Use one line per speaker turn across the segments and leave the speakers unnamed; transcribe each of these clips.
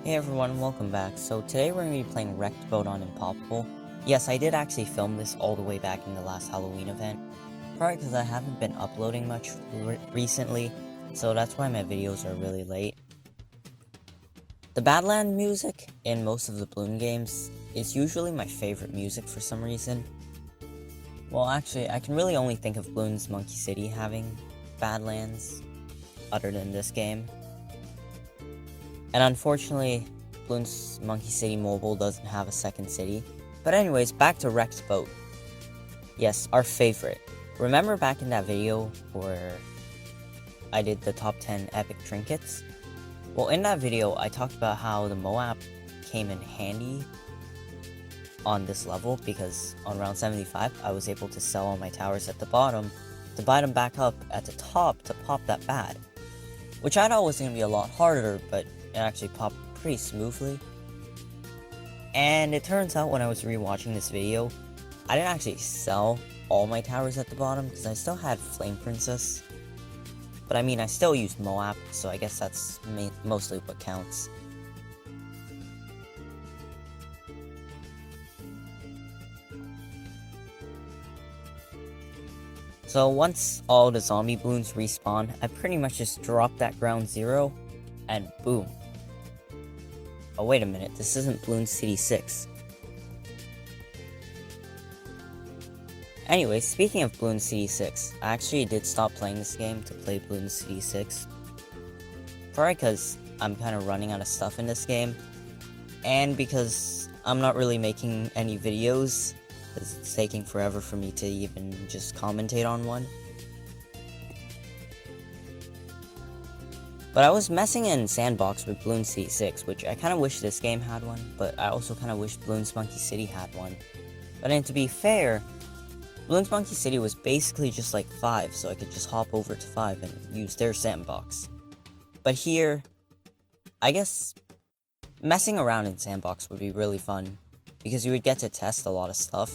Hey everyone, welcome back. So today we're going to be playing Wrecked Boat on Impoppable. Yes, I did actually film this all the way back in the last Halloween event. Probably because I haven't been uploading much recently, so that's why my videos are really late. The Badland music in most of the Bloons games is usually my favorite music for some reason. Well, actually, I can really only think of Bloons Monkey City having Badlands, other than this game. And unfortunately, Bloons Monkey City Mobile doesn't have a second city. But anyways, back to Wrecked Boat. Yes, our favorite. Remember back in that video where I did the top 10 epic trinkets? Well, in that video, I talked about how the MOAP came in handy on this level because on round 75, I was able to sell all my towers at the bottom to buy them back up at the top to pop that bad. Which I thought was going to be a lot harder, but it actually popped pretty smoothly. And it turns out when I was rewatching this video, I didn't actually sell all my towers at the bottom because I still had Flame Princess. But I mean, I still used MOAP, so I guess that's mostly what counts. So once all the zombie balloons respawn, I pretty much just drop that ground zero, and boom. Oh wait a minute, this isn't Bloons City 6. Anyway, speaking of Bloons City 6, I actually did stop playing this game to play Bloons City 6. Probably because I'm kind of running out of stuff in this game, and because I'm not really making any videos, because it's taking forever for me to even just commentate on one. But I was messing in Sandbox with Bloons City 6, which I kind of wish this game had one, but I also kind of wish Bloons Monkey City had one. But then to be fair, Bloons Monkey City was basically just like 5, so I could just hop over to 5 and use their Sandbox. But here, I guess messing around in Sandbox would be really fun, because you would get to test a lot of stuff,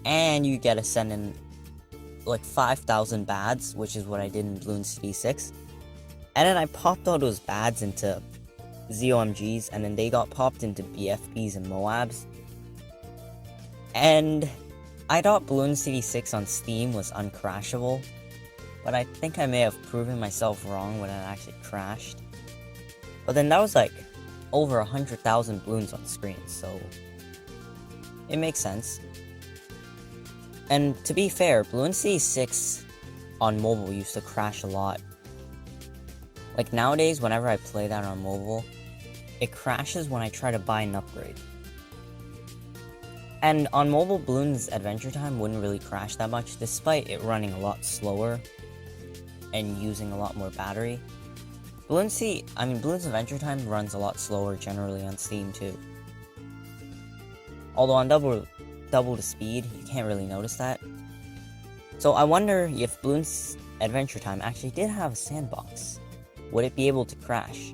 and you get to send in like 5,000 bads, which is what I did in Bloons City 6. And then I popped all those bads into ZOMGs, and then they got popped into BFBs and Moabs. And I thought Bloons City 6 on Steam was uncrashable, but I think I may have proven myself wrong when it actually crashed. But then that was like over 100,000 balloons on screen, so it makes sense. And to be fair, Bloons City 6 on mobile used to crash a lot. Like nowadays, whenever I play that on mobile, it crashes when I try to buy an upgrade. And on mobile, Bloons Adventure Time wouldn't really crash that much, despite it running a lot slower and using a lot more battery. Bloons Adventure Time runs a lot slower generally on Steam too. Although on double the speed, you can't really notice that. So I wonder if Bloons Adventure Time actually did have a sandbox. Would it be able to crash?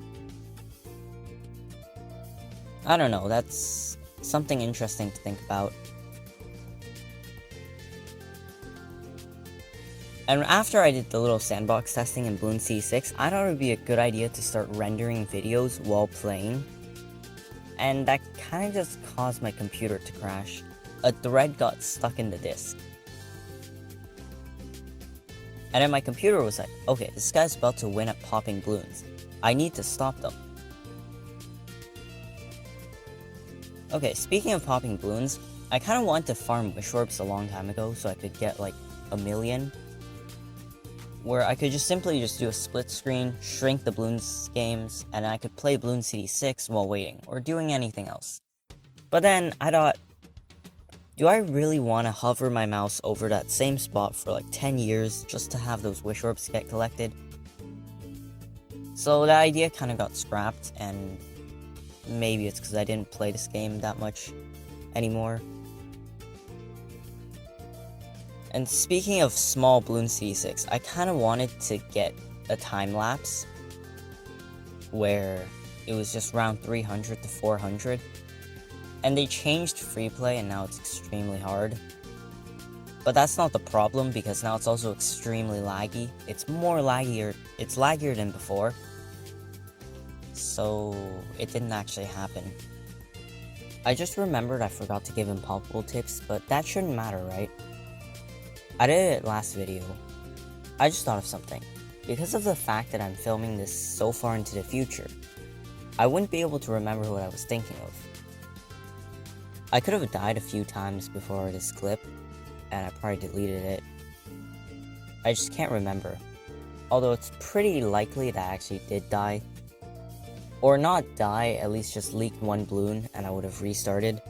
I don't know, that's something interesting to think about. And after I did the little sandbox testing in Bloons City 6, I thought it would be a good idea to start rendering videos while playing. And that kind of just caused my computer to crash. A thread got stuck in the disk. And then my computer was like, okay, this guy's about to win at popping balloons. I need to stop them. Okay, speaking of popping balloons, I kind of wanted to farm wish orbs a long time ago so I could get like 1,000,000. Where I could just simply do a split screen, shrink the Bloons games, and I could play Bloons City 6 while waiting, or doing anything else. But then I thought, do I really want to hover my mouse over that same spot for like 10 years just to have those wish orbs get collected? So that idea kind of got scrapped, and maybe it's because I didn't play this game that much anymore. And speaking of small Bloons City 6, I kind of wanted to get a time lapse where it was just round 300 to 400. And they changed free play and now it's extremely hard. But that's not the problem because now it's also extremely laggy. It's laggier than before. so it didn't actually happen. I just remembered I forgot to give Impoppable tips, but that shouldn't matter, right? I did it last video. I just thought of something. Because of the fact that I'm filming this so far into the future, I wouldn't be able to remember what I was thinking of. I could have died a few times before this clip, and I probably deleted it. I just can't remember. Although it's pretty likely that I actually did die. Or not die, at least just leaked one balloon and I would have restarted.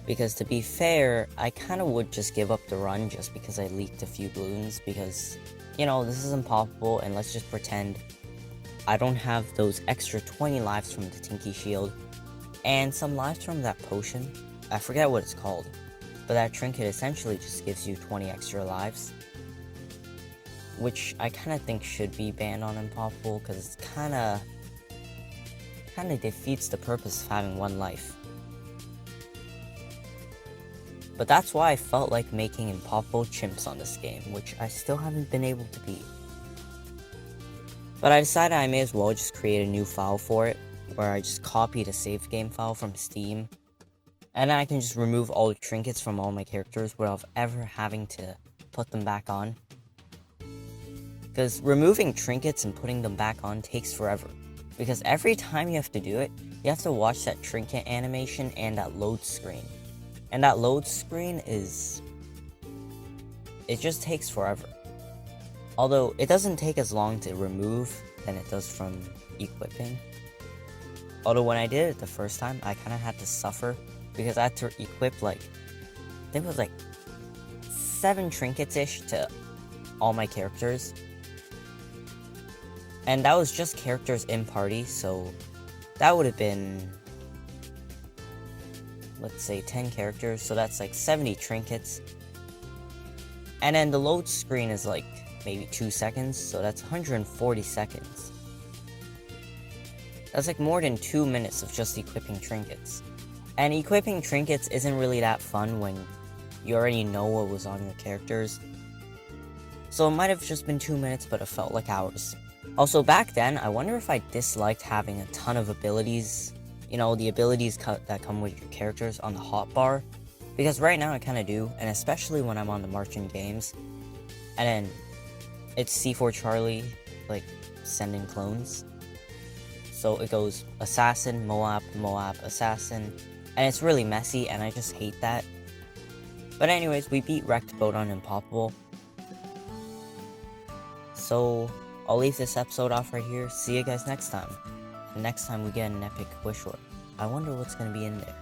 Because to be fair, I kinda would just give up the run just because I leaked a few balloons, because, you know, this is Impoppable, and let's just pretend I don't have those extra 20 lives from the Tinky Shield, and some lives from that potion. I forget what it's called, but that trinket essentially just gives you 20 extra lives. Which I kinda think should be banned on Impoppable, because it's kinda defeats the purpose of having one life. But that's why I felt like making Impoppable chimps on this game, which I still haven't been able to beat. But I decided I may as well just create a new file for it, where I just copy the save game file from Steam, and then I can just remove all the trinkets from all my characters without ever having to put them back on. Because removing trinkets and putting them back on takes forever. Because every time you have to do it, you have to watch that trinket animation and that load screen. And that load screen it just takes forever. Although, it doesn't take as long to remove than it does from equipping. Although when I did it the first time, I kind of had to suffer, because I had to equip like, I think it was like 7 trinkets-ish to all my characters. And that was just characters in party, so that would have been, let's say, 10 characters, so that's like 70 trinkets. And then the load screen is like maybe 2 seconds, so that's 140 seconds. That's like more than 2 minutes of just equipping trinkets. And equipping trinkets isn't really that fun when you already know what was on your characters. So it might have just been 2 minutes, but it felt like hours. Also, back then, I wonder if I disliked having a ton of abilities. You know, the abilities that come with your characters on the hotbar. Because right now I kind of do, and especially when I'm on the Marching Games. And then it's C4 Charlie, like, sending clones. So it goes Assassin, MOAP, Assassin. And it's really messy, and I just hate that. But anyways, we beat Wrecked Boat on Impoppable. So I'll leave this episode off right here. See you guys next time. And next time we get an epic wish orb. I wonder what's going to be in there.